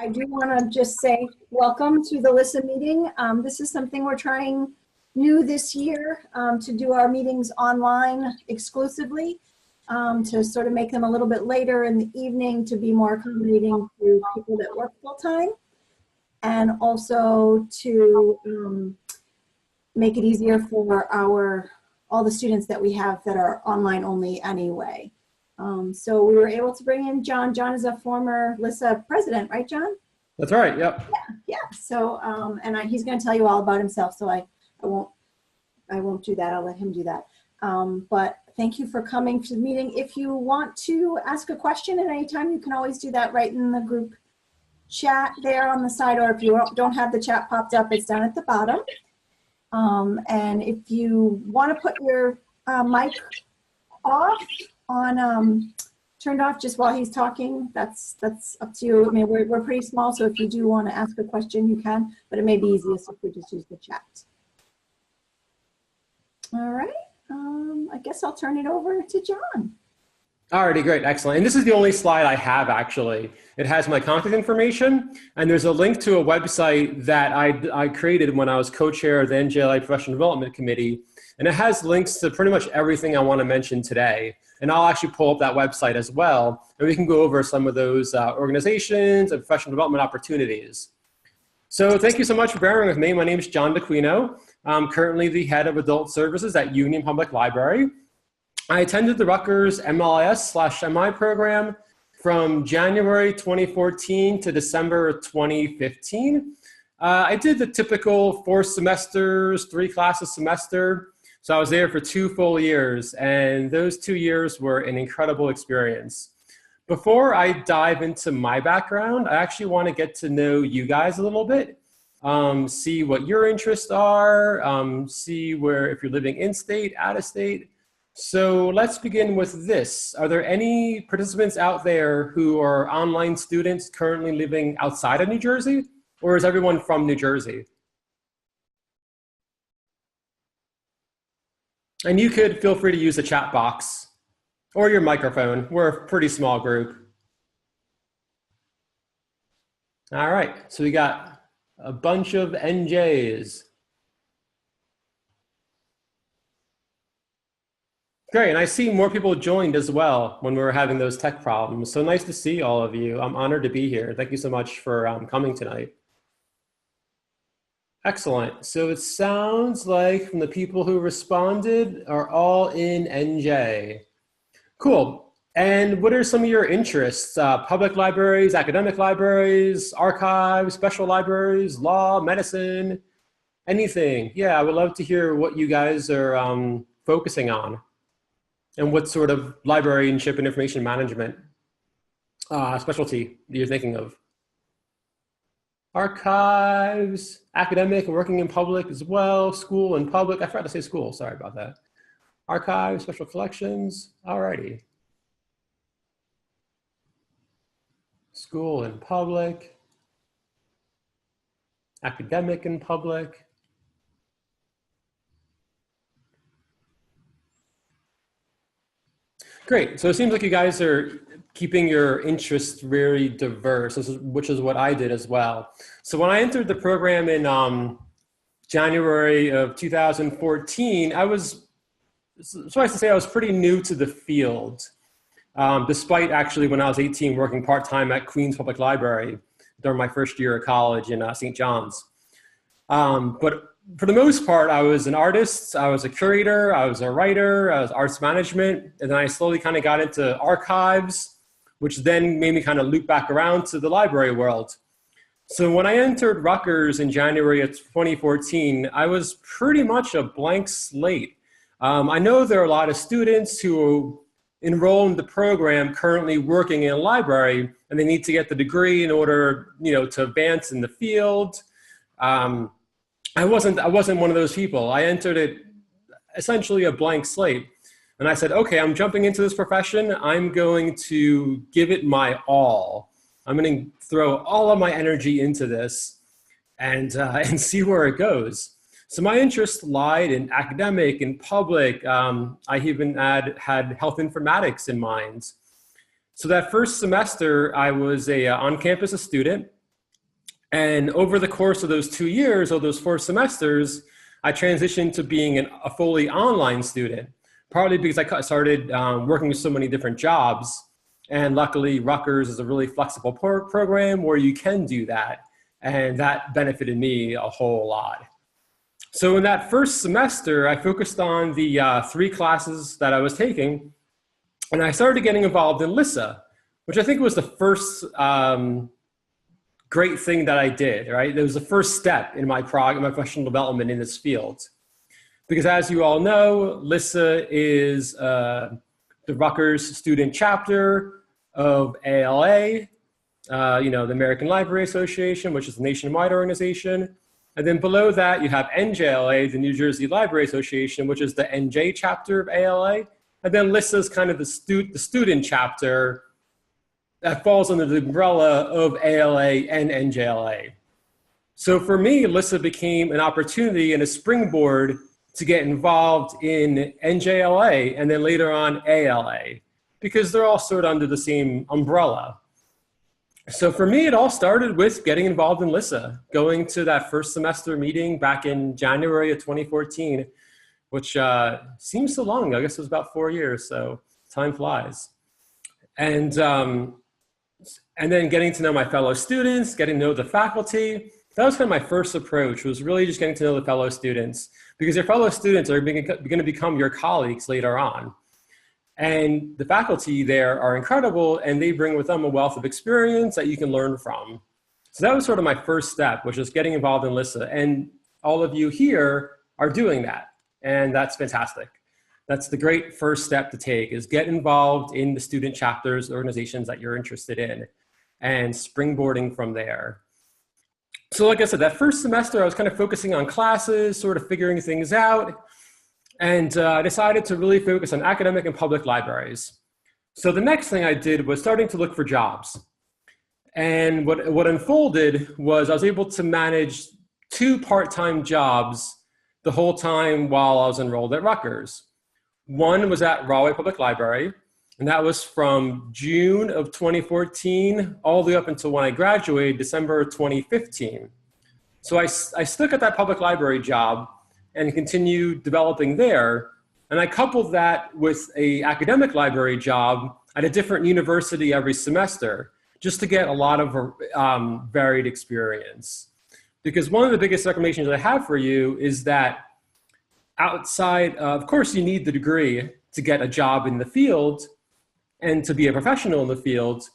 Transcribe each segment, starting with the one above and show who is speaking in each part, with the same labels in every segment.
Speaker 1: I do want to just say welcome to the LISSA meeting. This is something we're trying new this year, to do our meetings online exclusively, to sort of make them a little bit later in the evening to be more accommodating to people that work full-time, and also to make it easier for all the students that we have that are online only anyway. So we were able to bring in John. John is a former LISSA president, right, John?
Speaker 2: That's right, yep.
Speaker 1: Yeah. So, he's going to tell you all about himself, so I won't do that. I'll let him do that. But thank you for coming to the meeting. If you want to ask a question at any time, you can always do that right in the group chat there on the side, or if you don't have the chat popped up, it's down at the bottom. And if you want to put your mic off turned off just while he's talking, that's up to you. I mean, we're pretty small, so if you do want to ask a question, you can, but it may be easiest if we just use the chat. All right, I guess I'll turn it over to John.
Speaker 2: Alrighty, great, excellent. And this is the only slide I have, actually. It has my contact information, and there's a link to a website that I created when I was co-chair of the NJLA Professional Development Committee, and it has links to pretty much everything I want to mention today. And I'll actually pull up that website as well, and we can go over some of those organizations and professional development opportunities. So thank you so much for bearing with me. My name is John Daquino. I'm currently the head of adult services at Union Public Library. I attended the Rutgers MLIS/MI program from January 2014 to December 2015. I did the typical 4 semesters, 3 classes a semester. So I was there for 2 full years, and those 2 years were an incredible experience. Before I dive into my background, I actually want to get to know you guys a little bit, see what your interests are, see if you're living in state, out of state. So let's begin with this. Are there any participants out there who are online students currently living outside of New Jersey, or is everyone from New Jersey? And you could feel free to use the chat box or your microphone. We're a pretty small group. All right, so we got a bunch of NJs. Great, and I see more people joined as well when we were having those tech problems. So nice to see all of you. I'm honored to be here. Thank you so much for coming tonight. Excellent. So it sounds like from the people who responded are all in NJ. Cool. And what are some of your interests? Public libraries, academic libraries, archives, special libraries, law, medicine, anything? Yeah, I would love to hear what you guys are focusing on and what sort of librarianship and information management specialty you're thinking of. Archives, academic, working in public as well, school and public. I forgot to say school, sorry about that. Archives, special collections, alrighty. School and public, academic and public. Great, so it seems like you guys are keeping your interests very diverse, which is what I did as well. So when I entered the program in January of 2014, I was, suffice to say, I was pretty new to the field, despite actually when I was 18 working part-time at Queens Public Library during my first year of college in St. John's. But for the most part, I was an artist, I was a curator, I was a writer, I was arts management, and then I slowly kind of got into archives, which then made me kind of loop back around to the library world. So when I entered Rutgers in January of 2014, I was pretty much a blank slate. I know there are a lot of students who enroll in the program currently working in a library, and they need to get the degree in order, to advance in the field. I wasn't one of those people. I entered it essentially a blank slate. And I said, okay, I'm jumping into this profession. I'm going to give it my all. I'm going to throw all of my energy into this and see where it goes. So my interest lied in academic and public. I even had health informatics in mind. So that first semester, I was a on-campus student. And over the course of those 2 years, or those 4 semesters, I transitioned to being a fully online student, partly because I started working with so many different jobs. And luckily, Rutgers is a really flexible program where you can do that. And that benefited me a whole lot. So in that first semester, I focused on the 3 classes that I was taking. And I started getting involved in LISSA, which I think was the first great thing that I did, right? It was the first step in my professional development in this field. Because as you all know, LISSA is the Rutgers student chapter of ALA, the American Library Association, which is a nationwide organization. And then below that, you have NJLA, the New Jersey Library Association, which is the NJ chapter of ALA. And then LISSA is kind of the student chapter that falls under the umbrella of ALA and NJLA. So for me, LISSA became an opportunity and a springboard to get involved in NJLA and then later on ALA, because they're all sort of under the same umbrella. So for me, it all started with getting involved in LISSA, going to that first semester meeting back in January of 2014, which seems so long. I guess it was about 4 years, so time flies. And then getting to know my fellow students, getting to know the faculty. That was kind of my first approach, was really just getting to know the fellow students, because your fellow students are going to become your colleagues later on. And the faculty there are incredible, and they bring with them a wealth of experience that you can learn from. So that was sort of my first step, which is getting involved in LISSA. And all of you here are doing that, and that's fantastic. That's the great first step to take, is get involved in the student chapters, organizations that you're interested in, and springboarding from there. So like I said, that first semester, I was kind of focusing on classes, sort of figuring things out, and I decided to really focus on academic and public libraries. So the next thing I did was starting to look for jobs. And what unfolded was I was able to manage 2 part-time jobs the whole time while I was enrolled at Rutgers. One was at Rahway Public Library, and that was from June of 2014 all the way up until when I graduated, December of 2015. So I stuck at that public library job and continued developing there. And I coupled that with an academic library job at a different university every semester, just to get a lot of varied experience. Because one of the biggest recommendations I have for you is that outside, of course, you need the degree to get a job in the field and to be a professional in the field,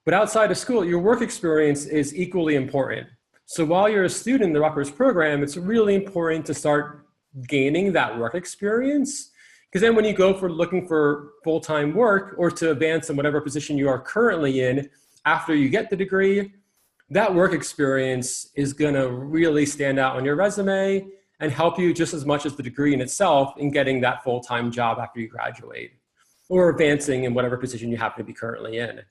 Speaker 2: but outside of school, your work experience is equally important. So while you're a student in the Rutgers program, it's really important to start gaining that work experience, because then when you go for looking for full-time work or to advance in whatever position you are currently in after you get the degree, that work experience is gonna really stand out on your resume and help you just as much as the degree in itself in getting that full-time job after you graduate or advancing in whatever position you happen to be currently in.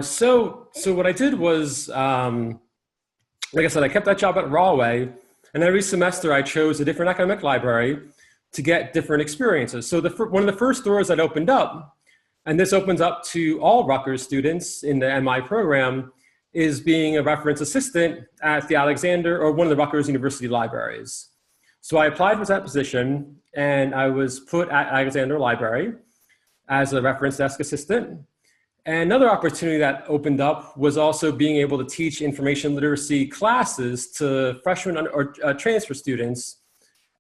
Speaker 2: So what I did was, like I said, I kept that job at Rahway, and every semester I chose a different academic library to get different experiences. So one of the first doors that opened up, and this opens up to all Rutgers students in the MI program, is being a reference assistant at the Alexander or one of the Rutgers University libraries. So I applied for that position, and I was put at Alexander Library as a reference desk assistant. And another opportunity that opened up was also being able to teach information literacy classes to freshmen or transfer students,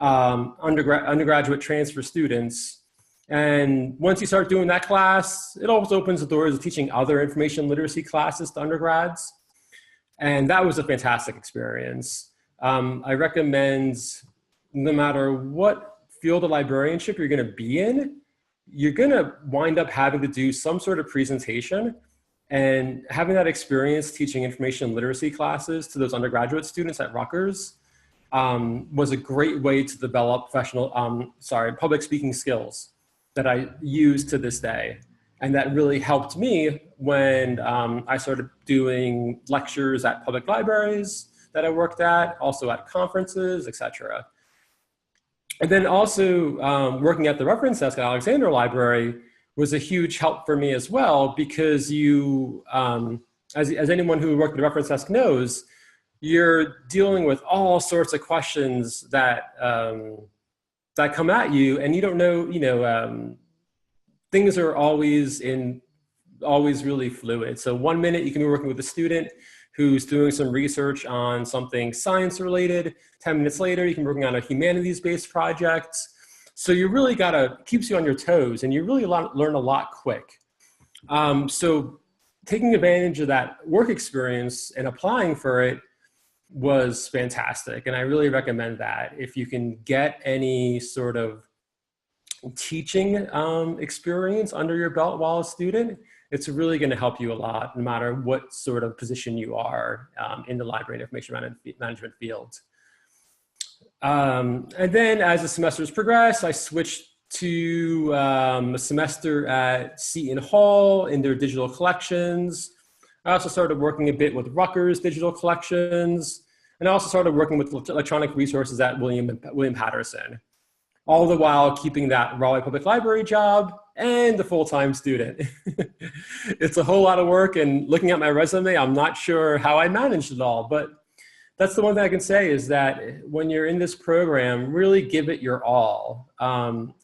Speaker 2: undergraduate transfer students. And once you start doing that class, it also opens the doors of teaching other information literacy classes to undergrads. And that was a fantastic experience. I recommend, no matter what field of librarianship you're gonna be in, you're gonna wind up having to do some sort of presentation, and having that experience teaching information literacy classes to those undergraduate students at Rutgers was a great way to develop public speaking skills that I use to this day. And that really helped me when I started doing lectures at public libraries that I worked at, also at conferences, etc. And then also working at the reference desk at Alexander Library was a huge help for me as well, because you as anyone who worked at a reference desk knows, you're dealing with all sorts of questions that that come at you, and you don't know, things are always really fluid. So 1 minute you can be working with a student who's doing some research on something science related. 10 minutes later, you can be working on a humanities-based project. So you really keeps you on your toes, and you really learn a lot quick. So taking advantage of that work experience and applying for it was fantastic. And I really recommend that. If you can get any sort of teaching experience under your belt while a student, it's really going to help you a lot, no matter what sort of position you are in the library and information management field. And then as the semesters progressed, I switched to a semester at Seton Hall in their digital collections. I also started working a bit with Rutgers digital collections, and I also started working with electronic resources at William Patterson, all the while keeping that Raleigh Public Library job and the full-time student. It's a whole lot of work, and looking at my resume, I'm not sure how I managed it all, but that's the one thing I can say is that when you're in this program, really give it your all.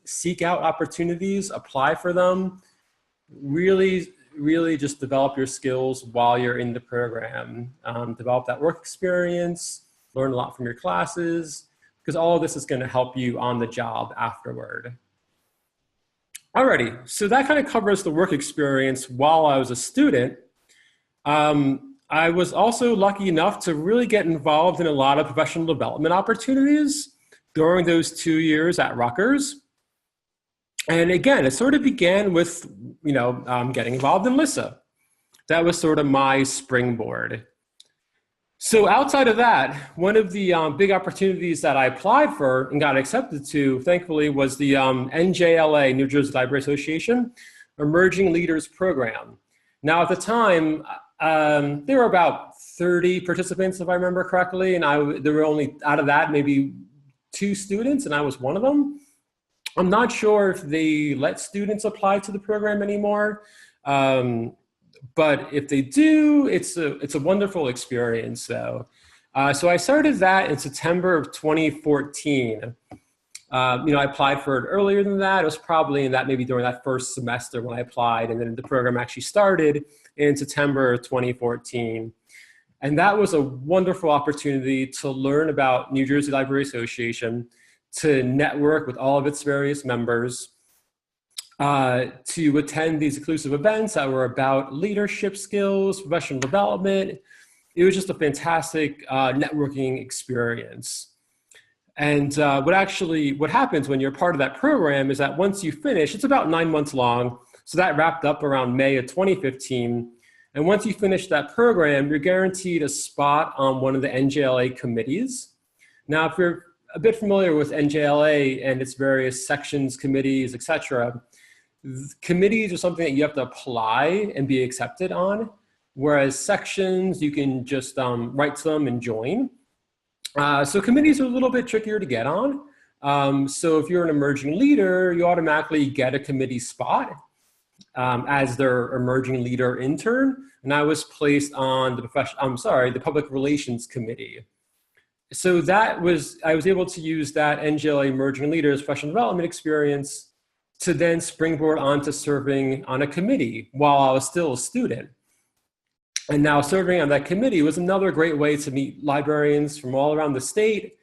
Speaker 2: Seek out opportunities, apply for them, really just develop your skills while you're in the program. Develop that work experience, learn a lot from your classes, because all of this is going to help you on the job afterward. Alrighty, so that kind of covers the work experience while I was a student. I was also lucky enough to really get involved in a lot of professional development opportunities during those 2 years at Rutgers. And again, it sort of began with, getting involved in LISSA. That was sort of my springboard. So outside of that, one of the big opportunities that I applied for and got accepted to, thankfully, was the NJLA, New Jersey Library Association, Emerging Leaders Program. Now, at the time, there were about 30 participants, if I remember correctly, and there were only, out of that, maybe 2 students, and I was one of them. I'm not sure if they let students apply to the program anymore, but if they do, it's a wonderful experience, though. So I started that in September of 2014. I applied for it earlier than that. It was probably maybe during that first semester when I applied, and then the program actually started in September of 2014. And that was a wonderful opportunity to learn about New Jersey Library Association, to network with all of its various members, to attend these exclusive events that were about leadership skills, professional development. It was just a fantastic networking experience. And what happens when you're part of that program is that once you finish, it's about 9 months long. So that wrapped up around May of 2015. And once you finish that program, you're guaranteed a spot on one of the NJLA committees. Now, if you're a bit familiar with NJLA and its various sections, committees, etc., committees are something that you have to apply and be accepted on, whereas sections, you can just write to them and join. So committees are a little bit trickier to get on. So if you're an emerging leader, you automatically get a committee spot as their emerging leader intern. And I was placed on the Public Relations Committee. So I was able to use that NJLA Emerging Leaders Professional Development experience to then springboard onto serving on a committee while I was still a student. And now serving on that committee was another great way to meet librarians from all around the state,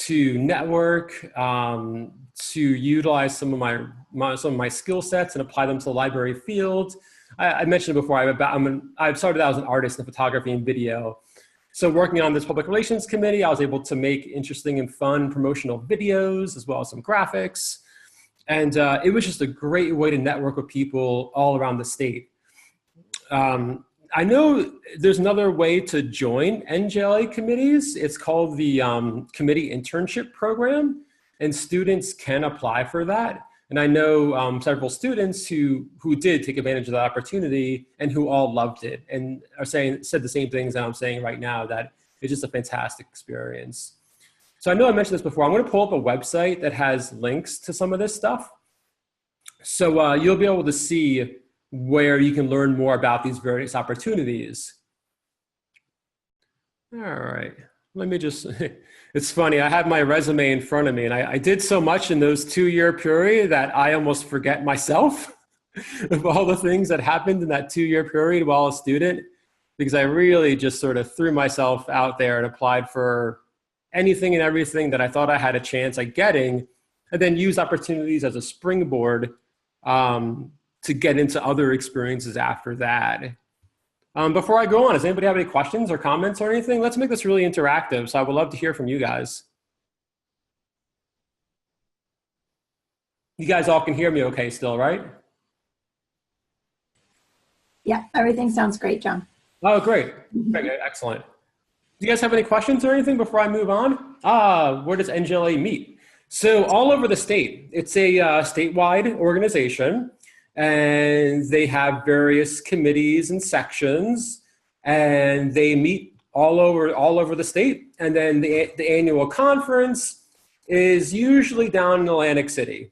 Speaker 2: to network, to utilize some of my skill sets and apply them to the library field. I mentioned before, I started out as an artist in photography and video. So working on this public relations committee, I was able to make interesting and fun promotional videos as well as some graphics. And it was just a great way to network with people all around the state. I know there's another way to join NJLA committees. It's called the Committee Internship Program, and students can apply for that. And I know several students who did take advantage of that opportunity and who all loved it and said the same things that I'm saying right now, that it's just a fantastic experience. So I know I mentioned this before. I'm going to pull up a website that has links to some of this stuff. So you'll be able to see where you can learn more about these various opportunities. All right, let me just, it's funny, I have my resume in front of me, and I did so much in those 2-year period that I almost forget myself of all the things that happened in that 2-year period while a student, because I really just sort of threw myself out there and applied for anything and everything that I thought I had a chance at getting, and then used opportunities as a springboard to get into other experiences after that. Before I go on, does anybody have any questions or comments or anything? Let's make this really interactive, so I would love to hear from you guys. You guys all can hear me okay still, right?
Speaker 1: Yeah, everything sounds great, John.
Speaker 2: Oh, great. Okay, excellent. Do you guys have any questions or anything before I move on? Where does NJLA meet? So all over the state. It's a statewide organization, and they have various committees and sections, and they meet all over the state. And then the annual conference is usually down in Atlantic City.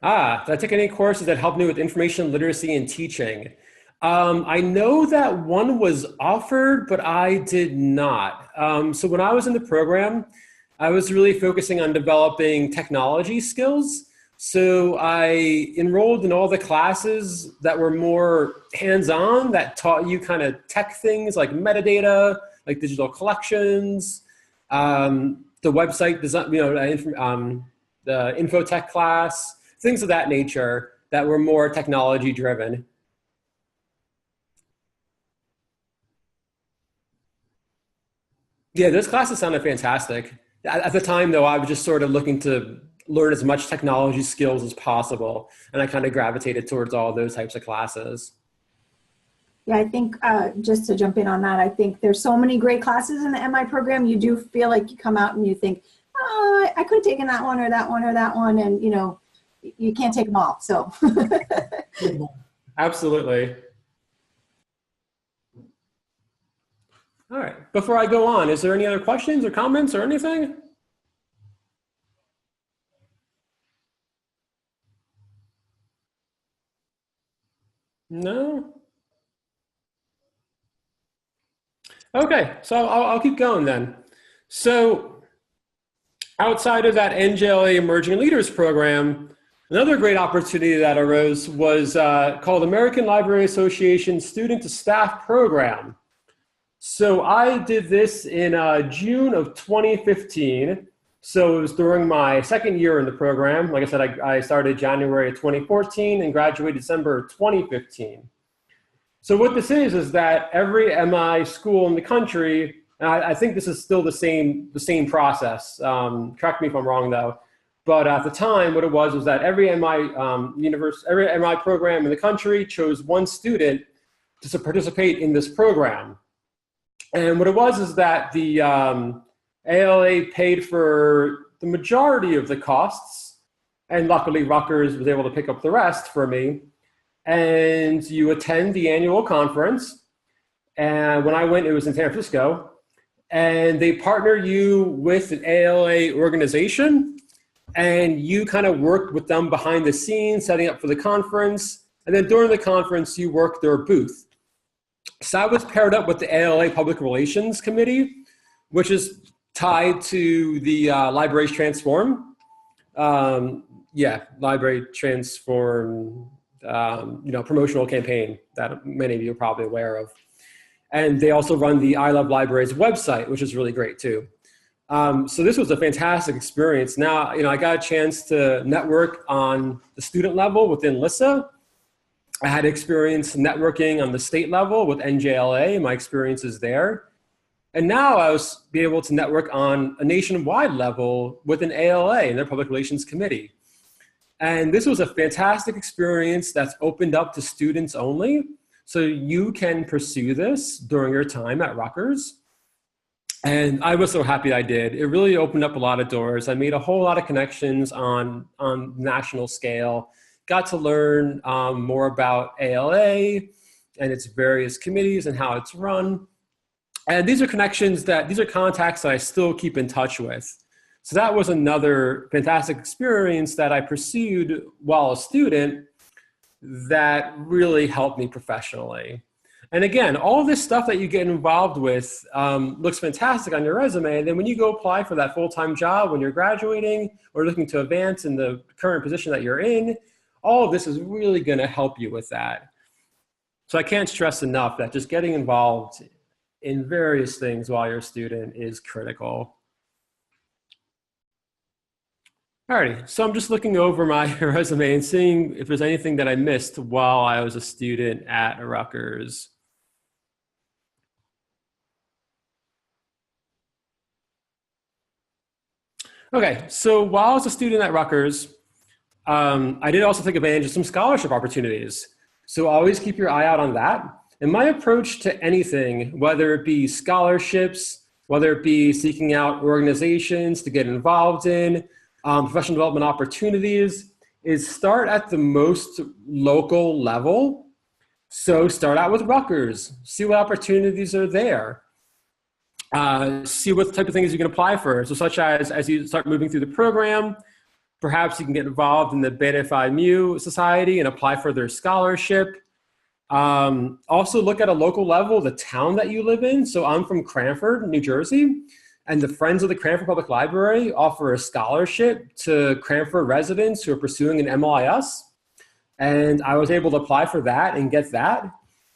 Speaker 2: Did I take any courses that helped me with information literacy and teaching? I know that one was offered, but I did not. So when I was in the program, I was really focusing on developing technology skills. So I enrolled in all the classes that were more hands-on, that taught you kind of tech things like metadata, like digital collections, the website design, the infotech class, things of that nature that were more technology driven. Yeah, those classes sounded fantastic. At the time, though, I was just sort of looking to learn as much technology skills as possible, and I kind of gravitated towards all those types of classes.
Speaker 1: Yeah, I think just to jump in on that, I think there's so many great classes in the MI program. You do feel like you come out and you think, oh, I could have taken that one or that one or that one, and you know, you can't take them all. So
Speaker 2: Absolutely. All right, before I go on, is there any other questions or comments or anything? No? Okay, so I'll keep going then. So outside of that NJLA Emerging Leaders Program, another great opportunity that arose was called American Library Association Student to Staff Program. So I did this in June of 2015. So it was during my second year in the program. Like I said, I started January of 2014 and graduated December of 2015. So what this is that every MI school in the country, and I think this is still the same process. Correct me if I'm wrong though. But at the time, what it was that every MI every MI program in the country chose one student to participate in this program. And what it was is that the ALA paid for the majority of the costs, and luckily Rutgers was able to pick up the rest for me. And you attend the annual conference. And when I went, it was in San Francisco. And they partner you with an ALA organization, and you kind of worked with them behind the scenes, setting up for the conference. And then during the conference, you worked their booth. So I was paired up with the ALA Public Relations Committee, which is tied to the Libraries Transform. Library Transform, promotional campaign that many of you are probably aware of. And they also run the I Love Libraries website, which is really great too. So this was a fantastic experience. Now, I got a chance to network on the student level within LISSA. I had experience networking on the state level with NJLA, my experiences there. And now I was be able to network on a nationwide level with an ALA and their Public Relations Committee. And this was a fantastic experience that's opened up to students only. So you can pursue this during your time at Rutgers. And I was so happy I did. It really opened up a lot of doors. I made a whole lot of connections on national scale. Got to learn more about ALA and its various committees and how it's run. And these are contacts that I still keep in touch with. So that was another fantastic experience that I pursued while a student that really helped me professionally. And again, all this stuff that you get involved with looks fantastic on your resume. And then when you go apply for that full-time job when you're graduating or looking to advance in the current position that you're in, all of this is really going to help you with that. So I can't stress enough that just getting involved in various things while you're a student is critical. Alrighty, so I'm just looking over my resume and seeing if there's anything that I missed while I was a student at Rutgers. Okay, so while I was a student at Rutgers, I did also take advantage of some scholarship opportunities. So always keep your eye out on that. And my approach to anything, whether it be scholarships, whether it be seeking out organizations to get involved in, professional development opportunities, is start at the most local level. So start out with Rutgers, see what opportunities are there. See what type of things you can apply for. So such as you start moving through the program, perhaps you can get involved in the Beta Phi Mu Society and apply for their scholarship. Also look at a local level, the town that you live in. So I'm from Cranford, New Jersey, and the Friends of the Cranford Public Library offer a scholarship to Cranford residents who are pursuing an MLIS. And I was able to apply for that and get that.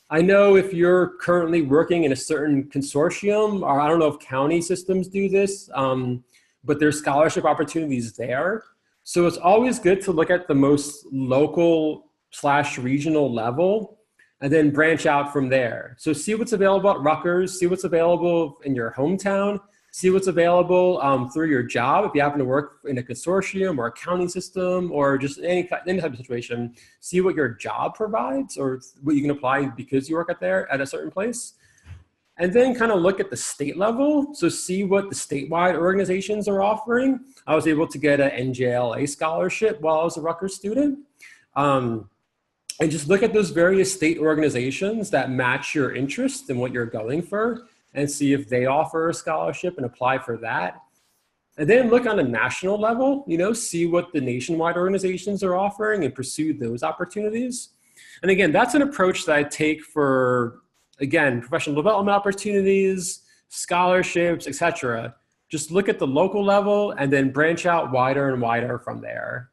Speaker 2: I know if you're currently working in a certain consortium, or I don't know if county systems do this, but there's scholarship opportunities there. So it's always good to look at the most local/regional level and then branch out from there. So see what's available at Rutgers, see what's available in your hometown, see what's available through your job. If you happen to work in a consortium or a county system or just any type of situation, see what your job provides or what you can apply because you work at a certain place. And then kind of look at the state level. So see what the statewide organizations are offering. I was able to get an NJLA scholarship while I was a Rutgers student. And just look at those various state organizations that match your interest and what you're going for, and see if they offer a scholarship and apply for that. And then look on a national level, see what the nationwide organizations are offering and pursue those opportunities. And again, that's an approach that I take for, again, professional development opportunities, scholarships, etc. Just look at the local level and then branch out wider and wider from there.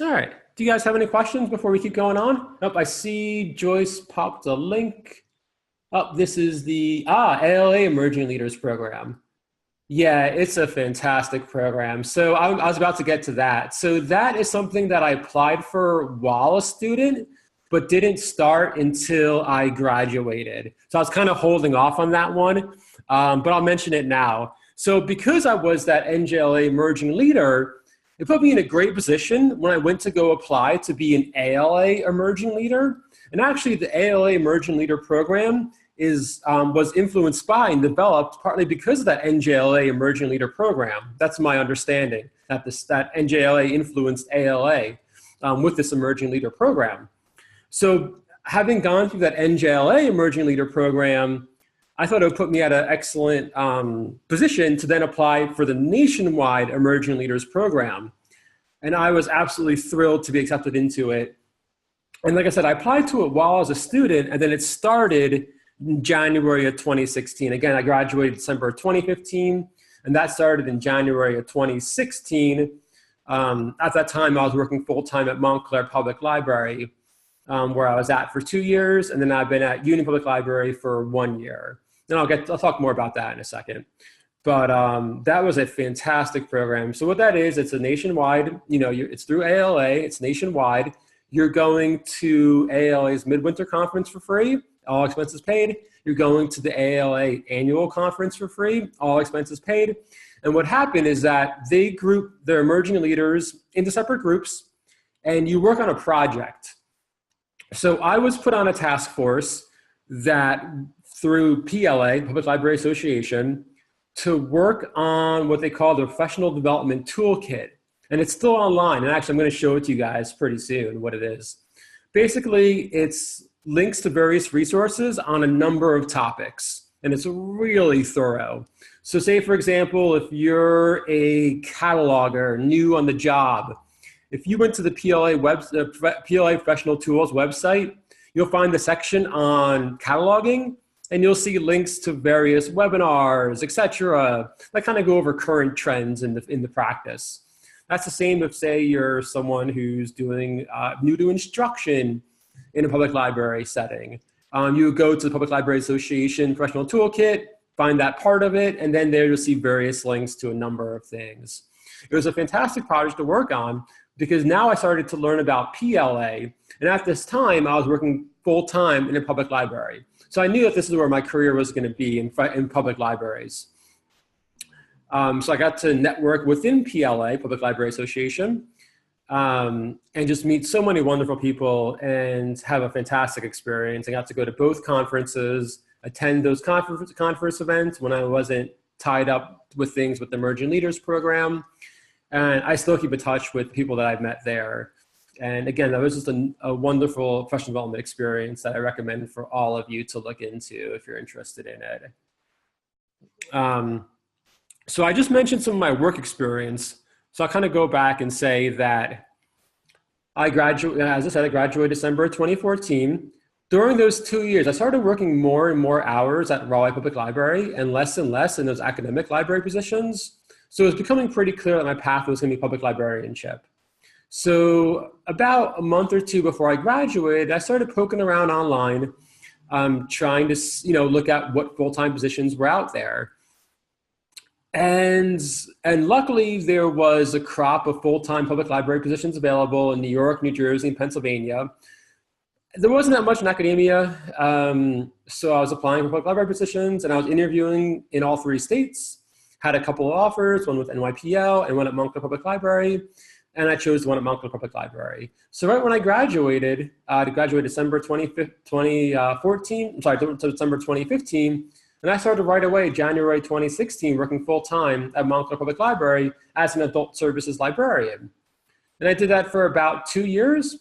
Speaker 2: All right, do you guys have any questions before we keep going on? Oh, I see Joyce popped a link. Oh, this is the ALA Emerging Leaders Program. Yeah, it's a fantastic program. So I was about to get to that. So that is something that I applied for while a student, but didn't start until I graduated. So I was kind of holding off on that one, but I'll mention it now. So because I was that NJLA Emerging Leader, it put me in a great position when I went to go apply to be an ALA Emerging Leader. And actually the ALA Emerging Leader program was influenced by and developed partly because of that NJLA Emerging Leader program. That's my understanding, that NJLA influenced ALA with this Emerging Leader program. So having gone through that NJLA Emerging Leader program, I thought it would put me at an excellent position to then apply for the nationwide Emerging Leaders Program. And I was absolutely thrilled to be accepted into it. And like I said, I applied to it while I was a student, and then it started in January of 2016. Again, I graduated December of 2015, and that started in January of 2016. At that time, I was working full-time at Montclair Public Library, where I was at for 2 years, and then I've been at Union Public Library for 1 year. And I'll talk more about that in a second. But that was a fantastic program. So what that is, it's a nationwide, it's through ALA, it's nationwide. You're going to ALA's Midwinter Conference for free, all expenses paid. You're going to the ALA Annual Conference for free, all expenses paid. And what happened is that they group their emerging leaders into separate groups, and you work on a project. So I was put on a task force that through PLA, Public Library Association, to work on what they call the Professional Development Toolkit. And it's still online. And actually, I'm going to show it to you guys pretty soon, what it is. Basically, it's links to various resources on a number of topics, and it's really thorough. So say, for example, if you're a cataloger new on the job, if you went to the PLA Professional Tools website, you'll find the section on cataloging, and you'll see links to various webinars, etc., that kind of go over current trends in the practice. That's the same if, say, you're someone who's doing new to instruction in a public library setting. You go to the Public Library Association Professional Toolkit, find that part of it, and then there you'll see various links to a number of things. It was a fantastic project to work on because now I started to learn about PLA, and at this time I was working full-time in a public library. So I knew that this is where my career was going to be in public libraries. So I got to network within PLA, Public Library Association, and just meet so many wonderful people and have a fantastic experience. I got to go to both conferences, attend those conference events when I wasn't tied up with things with the Emerging Leaders program. And I still keep in touch with people that I've met there. And again, that was just a wonderful professional development experience that I recommend for all of you to look into if you're interested in it. So I just mentioned some of my work experience. So I'll kind of go back and say that I graduated December 2014. During those 2 years, I started working more and more hours at Raleigh Public Library and less in those academic library positions. So it was becoming pretty clear that my path was going to be public librarianship. So about a month or two before I graduated, I started poking around online, trying to look at what full-time positions were out there. And luckily, there was a crop of full-time public library positions available in New York, New Jersey, and Pennsylvania. There wasn't that much in academia, so I was applying for public library positions, and I was interviewing in all 3 states. Had a couple of offers, one with NYPL and one at Montclair Public Library, and I chose the one at Montclair Public Library. So right when I graduated, December 2014, December 2015, and I started right away, January 2016, working full-time at Montclair Public Library as an adult services librarian. And I did that for about 2 years.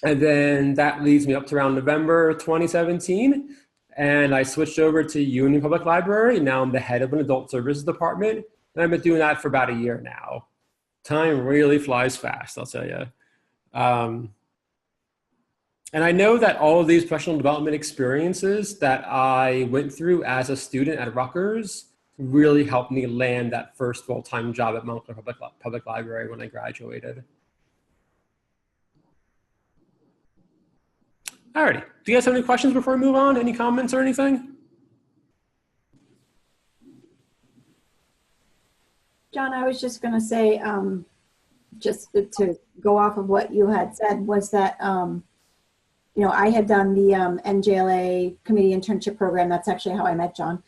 Speaker 2: And then that leads me up to around November 2017. And I switched over to Union Public Library. Now I'm the head of an adult services department. And I've been doing that for about a year now. Time really flies fast, I'll tell you. And I know that all of these professional development experiences that I went through as a student at Rutgers really helped me land that first full-time job at Montclair Public Library when I graduated. Alrighty, do you guys have any questions before we move on? Any comments or anything?
Speaker 1: John, I was just going to say, just to go off of what you had said, was that, I had done the NJLA committee internship program. That's actually how I met John,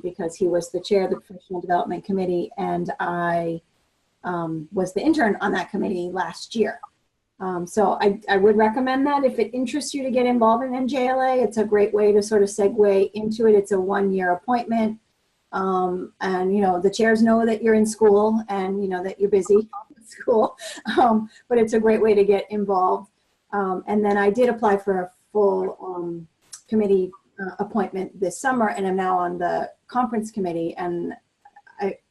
Speaker 1: because he was the chair of the Professional Development Committee, and I was the intern on that committee last year. So I would recommend that if it interests you to get involved in NJLA. It's a great way to sort of segue into it. It's a 1-year appointment. And, the chairs know that you're in school and, that you're busy at school. But it's a great way to get involved. And then I did apply for a full committee appointment this summer, and I'm now on the conference committee. And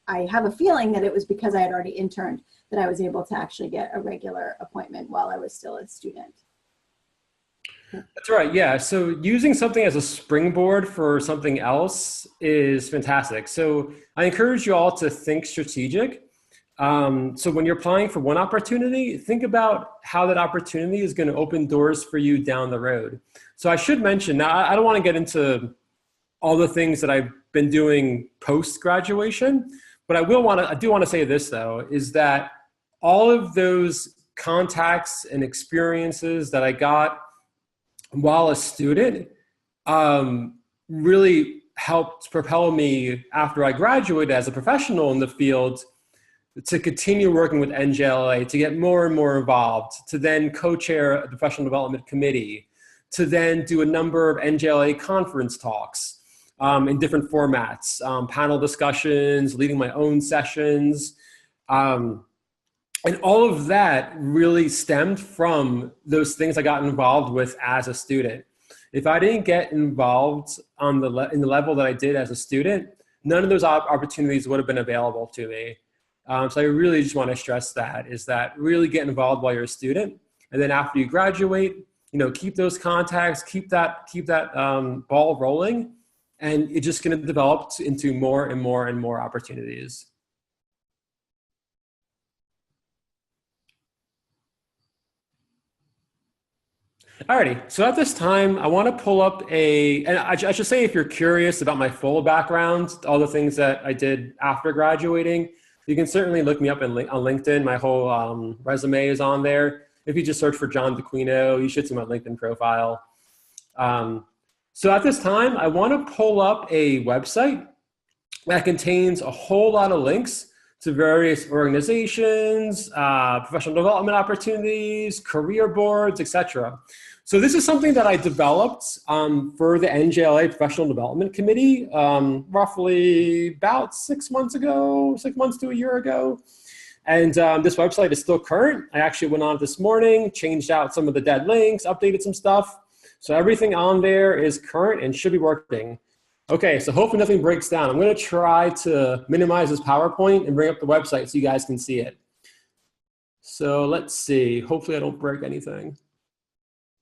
Speaker 1: I have a feeling that it was because I had already interned that I was able to actually get a regular appointment while I was still a student.
Speaker 2: That's right, yeah. So using something as a springboard for something else is fantastic. So I encourage you all to think strategic. So when you're applying for one opportunity, think about how that opportunity is going to open doors for you down the road. So I should mention, now I don't want to get into all the things that I've been doing post-graduation, but I do want to say this though, is that all of those contacts and experiences that I got while a student really helped propel me after I graduated as a professional in the field to continue working with NJLA, to get more and more involved, to then co-chair the Professional Development Committee, to then do a number of NJLA conference talks in different formats, panel discussions, leading my own sessions. And all of that really stemmed from those things I got involved with as a student. If I didn't get involved on in the level that I did as a student, none of those opportunities would have been available to me. So I really just want to stress that, is that really get involved while you're a student. And then after you graduate, keep those contacts, keep that ball rolling, and it's just going to develop into more and more and more opportunities. Alrighty, so at this time, I want to pull up and I should say, if you're curious about my full background, all the things that I did after graduating, you can certainly look me up on LinkedIn. My whole resume is on there. If you just search for John Daquino, you should see my LinkedIn profile. So at this time, I want to pull up a website that contains a whole lot of links to various organizations, professional development opportunities, career boards, etc. So this is something that I developed for the NJLA Professional Development Committee roughly about 6 months ago, 6 months to a year ago. And this website is still current. I actually went on it this morning, changed out some of the dead links, updated some stuff. So everything on there is current and should be working. Okay, so hopefully nothing breaks down. I'm going to try to minimize this PowerPoint and bring up the website so you guys can see it. So let's see. Hopefully I don't break anything.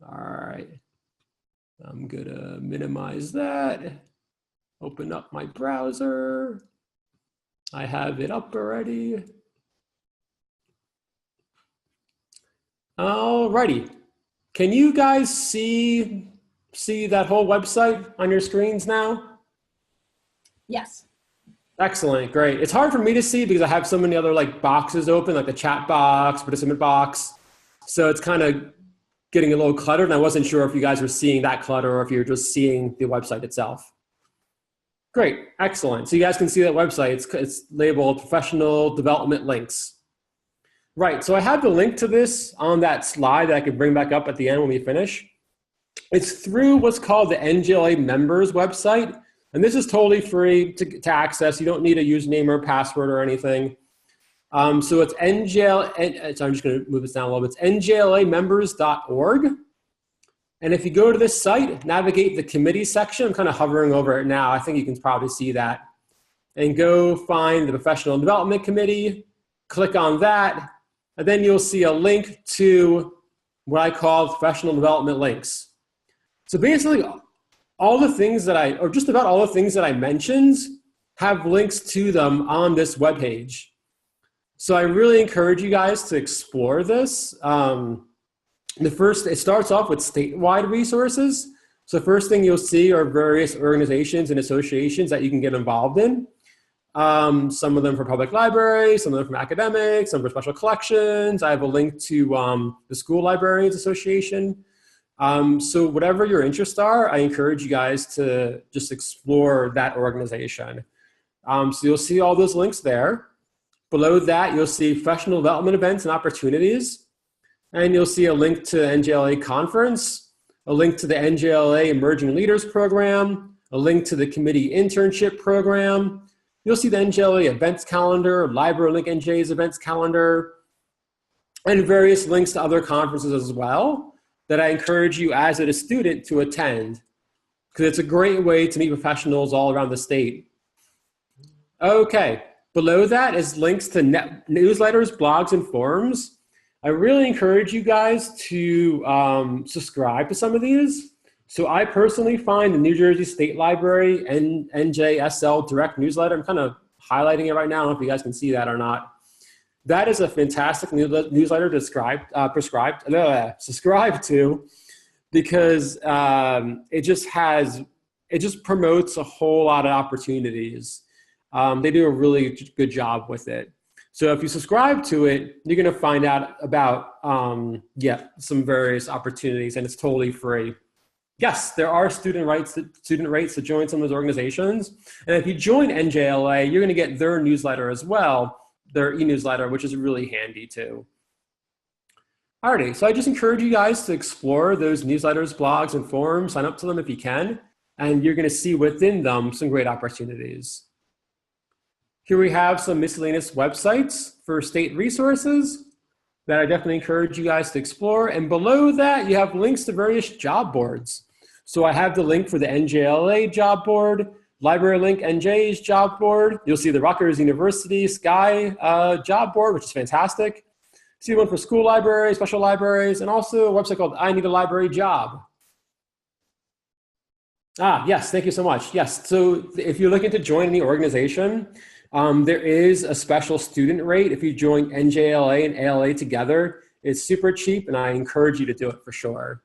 Speaker 2: All right. I'm going to minimize that. Open up my browser. I have it up already. All righty. Can you guys see that whole website on your screens now?
Speaker 1: Yes.
Speaker 2: Excellent, great. It's hard for me to see because I have so many other boxes open, like the chat box, participant box. So it's kind of getting a little cluttered, and I wasn't sure if you guys were seeing that clutter or if you're just seeing the website itself. Great, excellent. So you guys can see that website. It's labeled Professional Development Links. Right, so I have the link to this on that slide that I can bring back up at the end when we finish. It's through what's called the NJLA members website. And this is totally free to access. You don't need a username or password or anything. So it's so I'm just going to move this down a little bit. It's njlamembers.org. And if you go to this site, navigate the committee section. I'm kind of hovering over it now. I think you can probably see that. And go find the Professional Development Committee. Click on that. And then you'll see a link to what I call professional development links. So basically, all the things that or just about all the things that I mentioned have links to them on this webpage. So I really encourage you guys to explore this. It starts off with statewide resources. So the first thing you'll see are various organizations and associations that you can get involved in. Some of them for public libraries, some of them from academics, some for special collections. I have a link to the School Librarians Association. So whatever your interests are, I encourage you guys to just explore that organization. So you'll see all those links there. Below that, you'll see professional development events and opportunities. And you'll see a link to NJLA conference, a link to the NJLA Emerging Leaders Program, a link to the committee internship program. You'll see the NJLA events calendar, LibraLink NJ's events calendar, and various links to other conferences as well that I encourage you as a student to attend, because it's a great way to meet professionals all around the state. Okay, below that is links to newsletters, blogs, and forums. I really encourage you guys to subscribe to some of these. So I personally find the New Jersey State Library and NJSL Direct Newsletter, I'm kind of highlighting it right now, I don't know if you guys can see that or not. That is a fantastic newsletter to subscribe to, because it just promotes a whole lot of opportunities. They do a really good job with it. So if you subscribe to it, you're going to find out about some various opportunities, and it's totally free. Yes, there are student rates to join some of those organizations. And if you join NJLA, you're going to get their newsletter as well, their e-newsletter, which is really handy too. Alrighty, so I just encourage you guys to explore those newsletters, blogs, and forums. Sign up to them if you can, and you're going to see within them some great opportunities. Here we have some miscellaneous websites for state resources. that I definitely encourage you guys to explore. And below that, you have links to various job boards. So I have the link for the NJLA job board, Library Link NJ's job board. You'll see the Rutgers University Sky job board, which is fantastic. See one for school libraries, special libraries, and also a website called I Need a Library Job. Yes, thank you so much. Yes, so if you're looking to join any organization, there is a special student rate if you join NJLA and ALA together. It's super cheap, and I encourage you to do it for sure.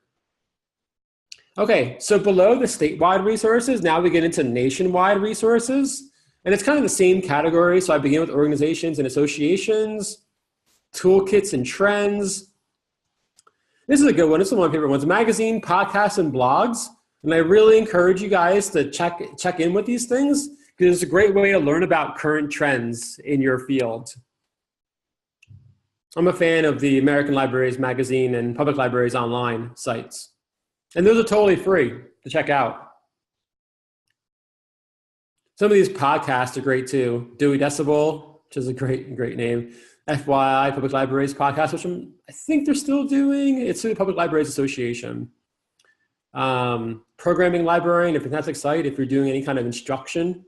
Speaker 2: Okay, so below the statewide resources, now we get into nationwide resources. And it's kind of the same category. So I begin with organizations and associations, toolkits and trends. This is a good one. This is one of my favorite ones. Magazine, podcasts, and blogs. And I really encourage you guys to check in with these things because it's a great way to learn about current trends in your field. I'm a fan of the American Libraries Magazine and Public Libraries Online sites. And those are totally free to check out. Some of these podcasts are great too. Dewey Decibel, which is a great name. FYI, Public Libraries Podcast, which I think they're still doing. It's through the Public Libraries Association. Programming Librarian, a fantastic site if you're doing any kind of instruction.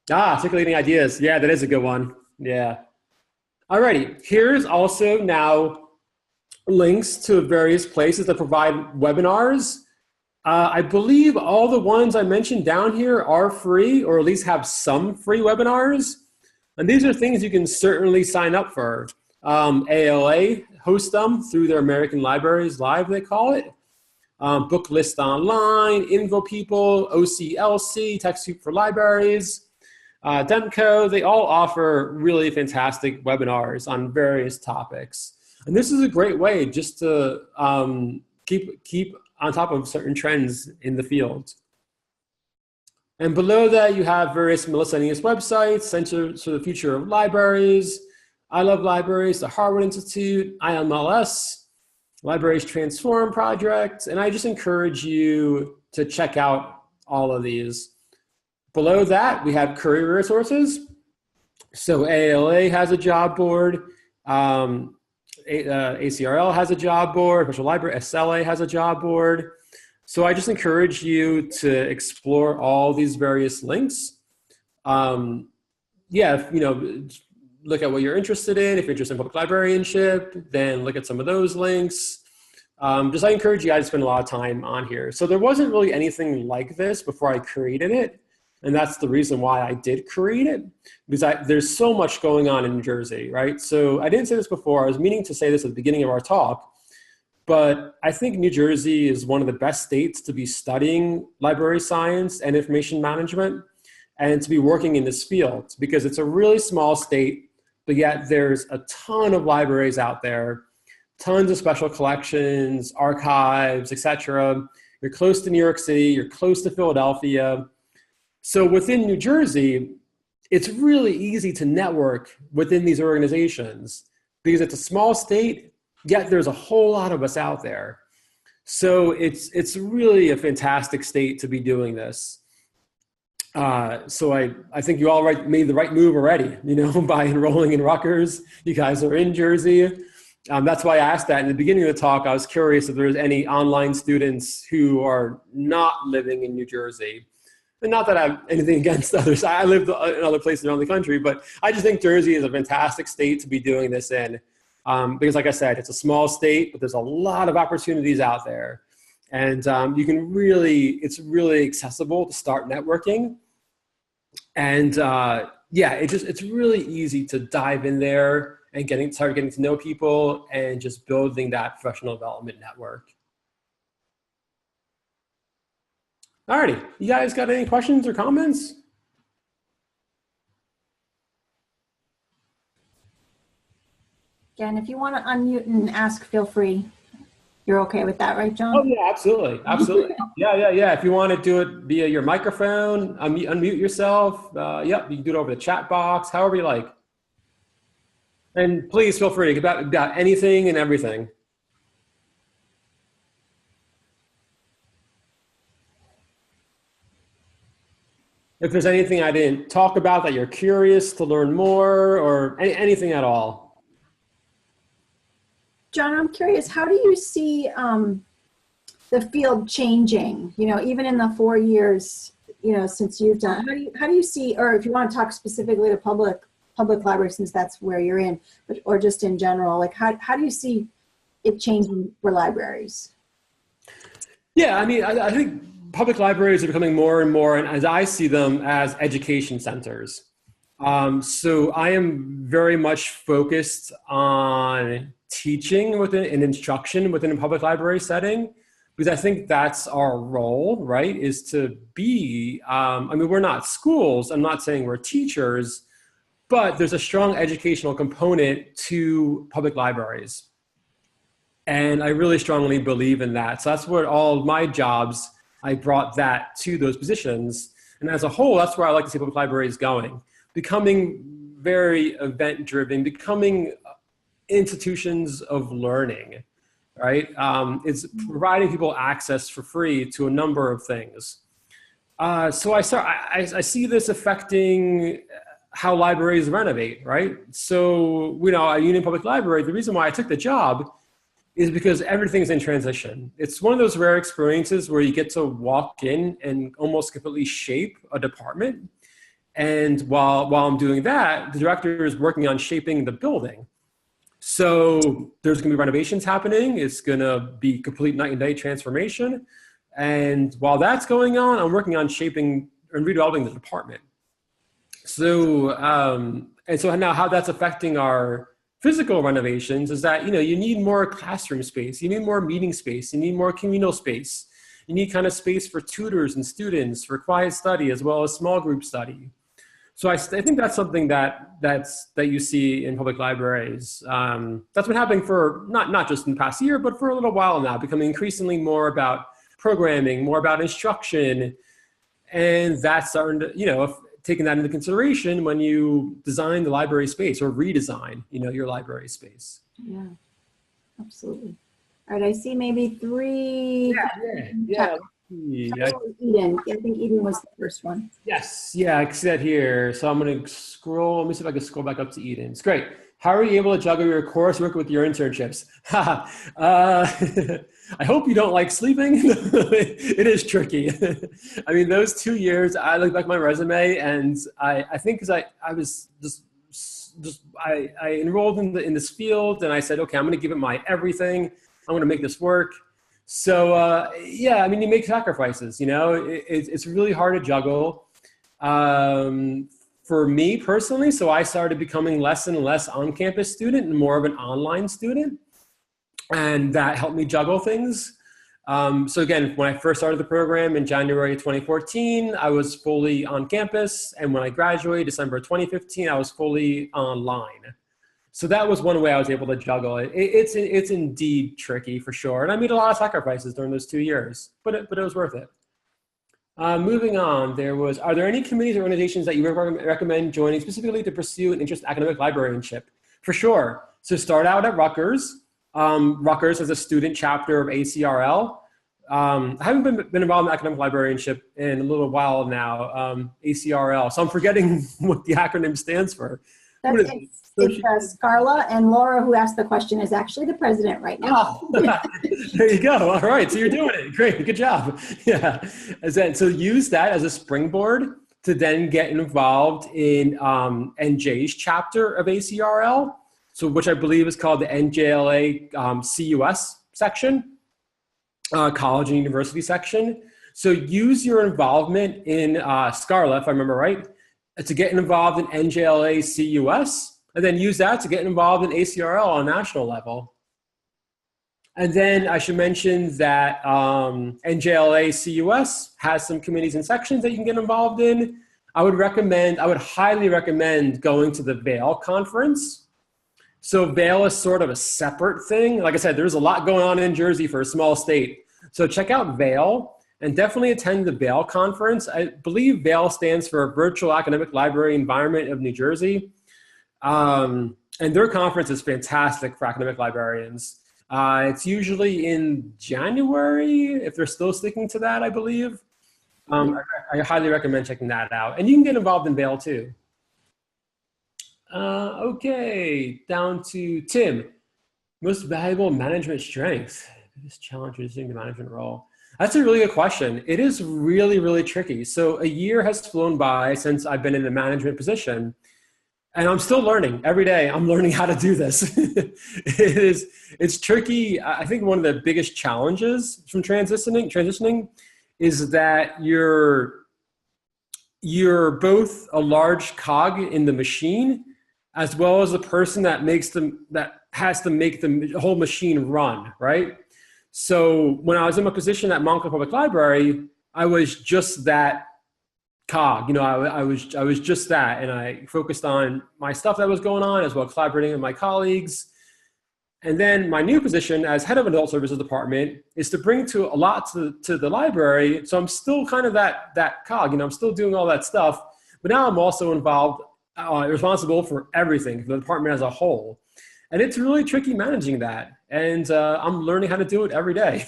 Speaker 2: Circulating Ideas. Yeah, that is a good one. Yeah. Alrighty, here's also now links to various places that provide webinars. I believe all the ones I mentioned down here are free, or at least have some free webinars. And these are things you can certainly sign up for. ALA hosts them through their American Libraries Live, they call it. Book List Online, InfoPeople, OCLC, TechSoup for Libraries, Demco, they all offer really fantastic webinars on various topics. And this is a great way just to keep on top of certain trends in the field. And below that, you have various miscellaneous websites, Center for the Future of Libraries, I Love Libraries, the Harvard Institute, IMLS, Libraries Transform Project, and I just encourage you to check out all of these. Below that, we have career resources. So ALA has a job board, ACRL has a job board, Special Library, SLA has a job board. So I just encourage you to explore all these various links. Look at what you're interested in. If you're interested in public librarianship, then look at some of those links. I encourage you guys to spend a lot of time on here. So there wasn't really anything like this before I created it. And that's the reason why I did create it, because there's so much going on in New Jersey, right? So I didn't say this before. I was meaning to say this at the beginning of our talk, but I think New Jersey is one of the best states to be studying library science and information management and to be working in this field because it's a really small state, but yet there's a ton of libraries out there, tons of special collections, archives, etc. You're close to New York City, you're close to Philadelphia. So within New Jersey, it's really easy to network within these organizations because it's a small state, yet there's a whole lot of us out there. So it's really a fantastic state to be doing this. So I think you all made the right move already, by enrolling in Rutgers. You guys are in Jersey. That's why I asked that in the beginning of the talk. I was curious if there's any online students who are not living in New Jersey. And not that I have anything against others. I live in other places around the country, but I just think Jersey is a fantastic state to be doing this in. Because like I said, it's a small state, but there's a lot of opportunities out there. And it's really accessible to start networking. And it's really easy to dive in there and start getting to know people and just building that professional development network. Alrighty, you guys got any questions or comments?
Speaker 1: Again, if you want to unmute and ask, feel free. You're okay with that, right, John?
Speaker 2: Oh yeah, absolutely, absolutely. Yeah. If you want to do it via your microphone, unmute yourself. Yep, you can do it over the chat box, however you like. And please feel free about anything and everything. If there's anything I didn't talk about that you're curious to learn more or anything at all.
Speaker 1: John, I'm curious, how do you see the field changing, even in the 4 years, since you've done, how do you see, or if you want to talk specifically to public library, since that's where you're in, or just in general, like how do you see it changing for libraries?
Speaker 2: Yeah, I mean, I think public libraries are becoming more and more, and as I see them, as education centers. So I am very much focused on teaching within an instruction within a public library setting, because I think that's our role, right? Is to be, I mean, we're not schools. I'm not saying we're teachers, but there's a strong educational component to public libraries. And I really strongly believe in that. So that's what all of my jobs, I brought that to those positions. And as a whole, that's where I like to see public libraries going. Becoming very event-driven, becoming institutions of learning, right? It's providing people access for free to a number of things. So I see this affecting how libraries renovate, right? So, a Union Public Library, the reason why I took the job is because everything's in transition. It's one of those rare experiences where you get to walk in and almost completely shape a department. And while I'm doing that, the director is working on shaping the building. So there's gonna be renovations happening. It's gonna be complete night and day transformation. And while that's going on, I'm working on shaping and redeveloping the department. So, and so now how that's affecting our physical renovations is that, you need more classroom space, you need more meeting space, you need more communal space. You need kind of space for tutors and students, for quiet study, as well as small group study. So I think that's something that you see in public libraries. That's been happening for not just in the past year, but for a little while now, becoming increasingly more about programming, more about instruction. And that's starting to, taking that into consideration when you design the library space or redesign, your library space.
Speaker 1: Yeah, absolutely. All right, I see maybe 3.
Speaker 2: Yeah.
Speaker 1: Eden. I think Eden was the first one.
Speaker 2: Yes, yeah, I can see that here. So I'm going to scroll. Let me see if I can scroll back up to Eden. It's great. How are you able to juggle your coursework with your internships? I hope you don't like sleeping. It is tricky. I mean, those 2 years, I look back at my resume, and I think because I was I enrolled in this field, and I said, okay, I'm going to give it my everything. I'm going to make this work. So yeah, I mean, you make sacrifices. It's really hard to juggle. For me personally, so I started becoming less and less on-campus student and more of an online student. And that helped me juggle things. So again, when I first started the program in January 2014, I was fully on campus. And when I graduated, December 2015, I was fully online. So that was one way I was able to juggle it. It's indeed tricky for sure. And I made a lot of sacrifices during those 2 years, but it was worth it. Moving on, are there any committees or organizations that you recommend joining specifically to pursue an interest in academic librarianship? For sure. So start out at Rutgers. Rutgers has a student chapter of ACRL. I haven't been involved in academic librarianship in a little while now, ACRL. So I'm forgetting what the acronym stands for.
Speaker 1: It's Scarla, and Laura, who asked the question, is actually the president right now.
Speaker 2: Oh, there you go. All right, so you're doing it. Great, good job. Yeah, so use that as a springboard to then get involved in NJ's chapter of ACRL, so which I believe is called the NJLA CUS section, college and university section. So use your involvement in Scarla, if I remember right, to get involved in NJLA CUS. And then use that to get involved in ACRL on a national level. And then I should mention that NJLA CUS has some committees and sections that you can get involved in. I would highly recommend going to the Vail conference. So Vail is sort of a separate thing. Like I said, there's a lot going on in Jersey for a small state. So check out Vail and definitely attend the Vail conference. I believe Vail stands for Virtual Academic Library Environment of New Jersey. And their conference is fantastic for academic librarians. It's usually in January, if they're still sticking to that, I believe. I highly recommend checking that out. And you can get involved in Vail too. Okay, down to Tim. Most valuable management strength. Biggest challenge using the management role. That's a really good question. It is really, really tricky. So a year has flown by since I've been in a management position, and I'm still learning every day. I'm learning how to do this. It's tricky. I think one of the biggest challenges from transitioning is that you're both a large cog in the machine, as well as a person that has to make the whole machine run, right? So when I was in my position at Montclair Public Library, I was just that cog. I was just that, and I focused on my stuff that was going on, as well as collaborating with my colleagues. And then my new position as head of an adult services department is to bring a lot to the library. So I'm still kind of that cog. I'm still doing all that stuff, but now I'm also involved, responsible for everything, for the department as a whole. And it's really tricky managing that. And I'm learning how to do it every day.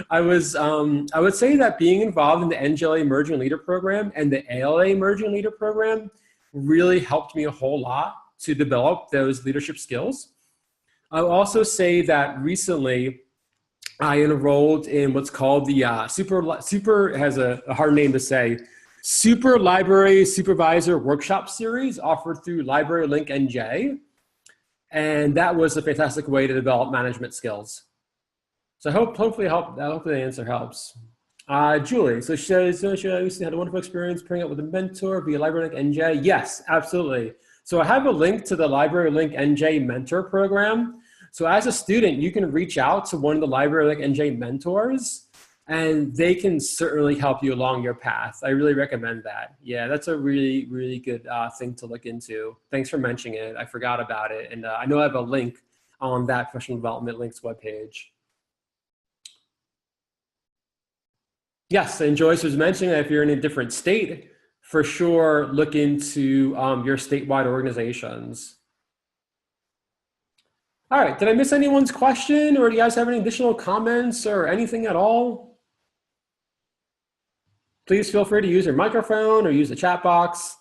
Speaker 2: I would say that being involved in the NJLA Emerging Leader Program and the ALA Emerging Leader Program really helped me a whole lot to develop those leadership skills. I'll also say that recently I enrolled in what's called the super has a hard name to say, Super Library Supervisor Workshop Series offered through Library Link NJ. And that was a fantastic way to develop management skills. So hopefully the answer helps. Julie, so she had a wonderful experience pairing up with a mentor via Library Link NJ. Yes, absolutely. So I have a link to the Library Link NJ mentor program. So as a student, you can reach out to one of the Library Link NJ mentors, and they can certainly help you along your path. I really recommend that. Yeah, that's a really, really good thing to look into. Thanks for mentioning it. I forgot about it. And I know I have a link on that Professional Development Links webpage. Yes, and Joyce was mentioning that if you're in a different state, for sure, look into your statewide organizations. All right, did I miss anyone's question, or do you guys have any additional comments or anything at all? Please feel free to use your microphone or use the chat box.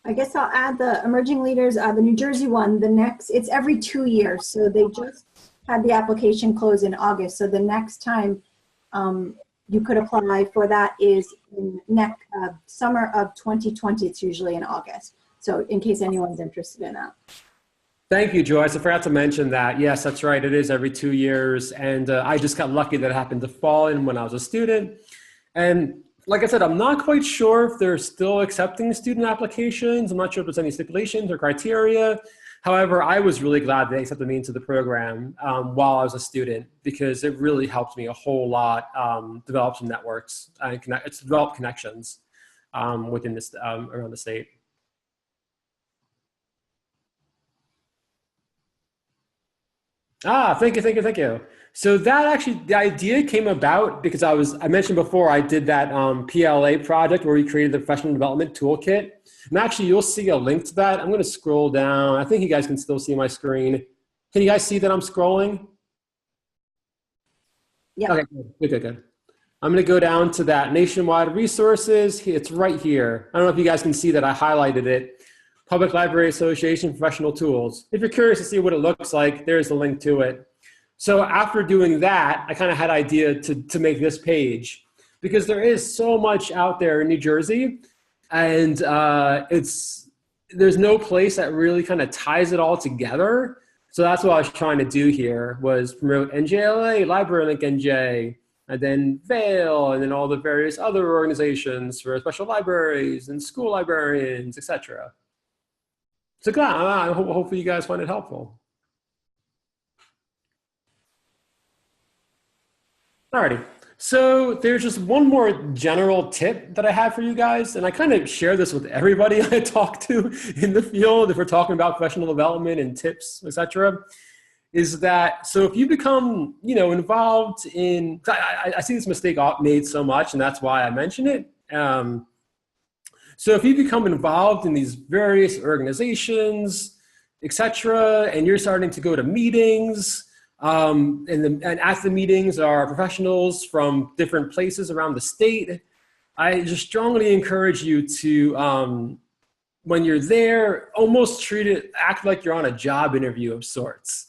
Speaker 1: I guess I'll add the emerging leaders, the New Jersey one, it's every 2 years. So they just had the application close in August. So the next time you could apply for that is in summer of 2020. It's usually in August. So in case anyone's interested in that.
Speaker 2: Thank you, Joyce. I forgot to mention that. Yes, that's right. It is every 2 years. And I just got lucky that it happened to fall in when I was a student. And like I said, I'm not quite sure if they're still accepting student applications. I'm not sure if there's any stipulations or criteria. However, I was really glad they accepted me into the program while I was a student, because it really helped me a whole lot develop some networks and develop connections within this around the state. Thank you. So that actually, the idea came about because I mentioned before, I did that PLA project where we created the Professional Development Toolkit. And actually, you'll see a link to that. I'm going to scroll down. I think you guys can still see my screen. Can you guys see that I'm scrolling?
Speaker 1: Yeah.
Speaker 2: Okay, good. I'm going to go down to that Nationwide Resources. It's right here. I don't know if you guys can see that I highlighted it. Public Library Association Professional Tools. If you're curious to see what it looks like, there's the link to it. So after doing that, I kind of had an idea to make this page, because there is so much out there in New Jersey, and there's no place that really kind of ties it all together. So that's what I was trying to do here, was promote NJLA, Library Link NJ, and then Vail, and then all the various other organizations for special libraries and school librarians, etc. So glad, hopefully you guys find it helpful. Alrighty, so there's just one more general tip that I have for you guys, and I kind of share this with everybody I talk to in the field if we're talking about professional development and tips, etc. Is that, so if you become, involved in, I see this mistake made so much, and that's why I mention it. So if you become involved in these various organizations, etc., and you're starting to go to meetings, and at the meetings are professionals from different places around the state, I just strongly encourage you to, when you're there, almost act like you're on a job interview of sorts.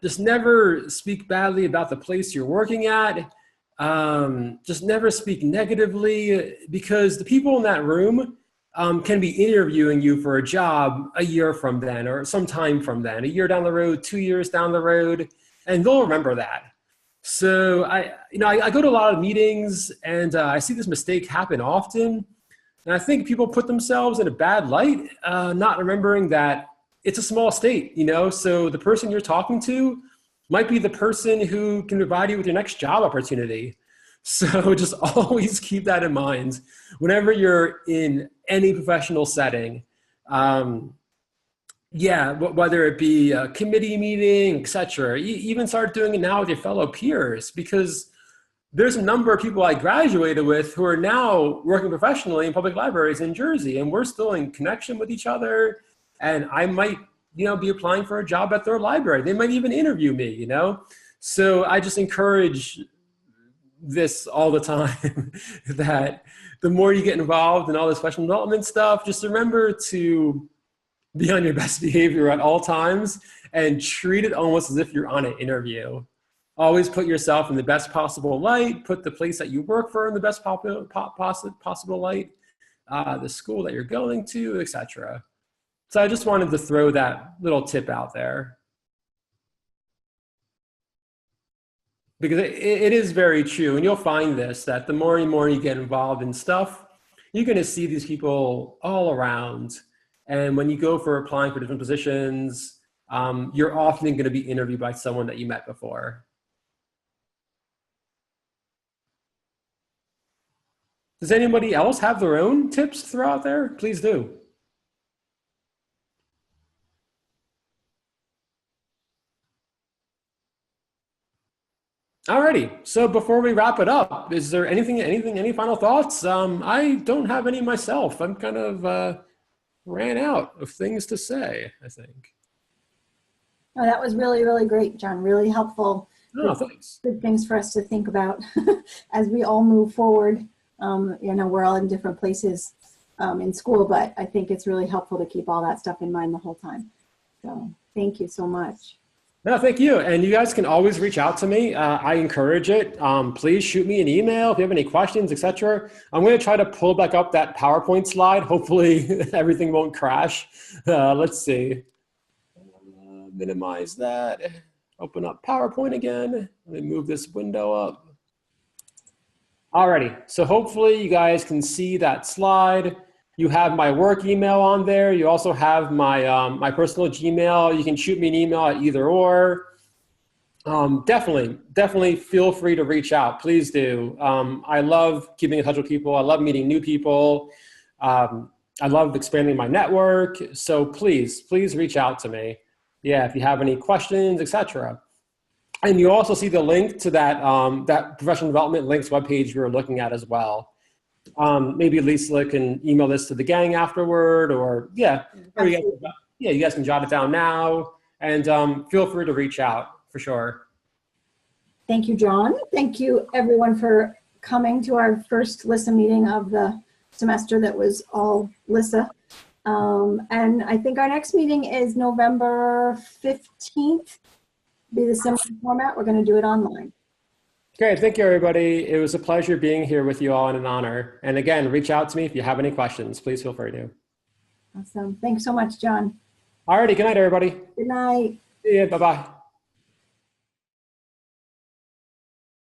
Speaker 2: Just never speak badly about the place you're working at. Just never speak negatively, because the people in that room can be interviewing you for a job a year from then, or some time from then, a year down the road, 2 years down the road, and they'll remember that. So I go to a lot of meetings, and I see this mistake happen often. And I think people put themselves in a bad light, not remembering that it's a small state, so the person you're talking to might be the person who can provide you with your next job opportunity. So just always keep that in mind whenever you're in any professional setting. Whether it be a committee meeting, etc. Even start doing it now with your fellow peers, because there's a number of people I graduated with who are now working professionally in public libraries in Jersey, and we're still in connection with each other. And I might, be applying for a job at their library. They might even interview me, So I just encourage this all the time, that the more you get involved in all this professional development stuff, just remember to be on your best behavior at all times and treat it almost as if you're on an interview. Always put yourself in the best possible light, put the place that you work for in the best possible light, the school that you're going to, etc. So I just wanted to throw that little tip out there, because it is very true. And you'll find this, that the more and more you get involved in stuff, you're going to see these people all around. And when you go for applying for different positions, you're often going to be interviewed by someone that you met before. Does anybody else have their own tips to throw out there? Please do. Alrighty, so before we wrap it up, is there any final thoughts? I don't have any myself. I'm kind of ran out of things to say, I think.
Speaker 1: Oh, that was really, really great, John. Really helpful.
Speaker 2: Oh, thanks.
Speaker 1: Good things for us to think about as we all move forward. We're all in different places in school, but I think it's really helpful to keep all that stuff in mind the whole time. So thank you so much.
Speaker 2: No, thank you. And you guys can always reach out to me. I encourage it. Please shoot me an email if you have any questions, etc. I'm going to try to pull back up that PowerPoint slide. Hopefully everything won't crash. Let's see. Minimize that. Open up PowerPoint again. Let me move this window up. Alrighty. So hopefully you guys can see that slide. You have my work email on there. You also have my, my personal Gmail. You can shoot me an email at either or. Definitely feel free to reach out. Please do. I love keeping in touch with people. I love meeting new people. I love expanding my network. So please reach out to me. Yeah, if you have any questions, etc. And you also see the link to that, that professional development links webpage we were looking at as well. Maybe Lisa can email this to the gang afterward, or you guys can jot it down now, and feel free to reach out for sure.
Speaker 1: Thank you, John. Thank you, everyone, for coming to our first LISSA meeting of the semester that was all LISSA. And I think our next meeting is November 15th. Be the similar format. We're going to do it online.
Speaker 2: Great. Thank you, everybody. It was a pleasure being here with you all, and an honor. And again, reach out to me if you have any questions. Please feel free to.
Speaker 1: Awesome. Thanks so much, John.
Speaker 2: All righty. Good night, everybody.
Speaker 1: Good night.
Speaker 2: See you. Bye-bye.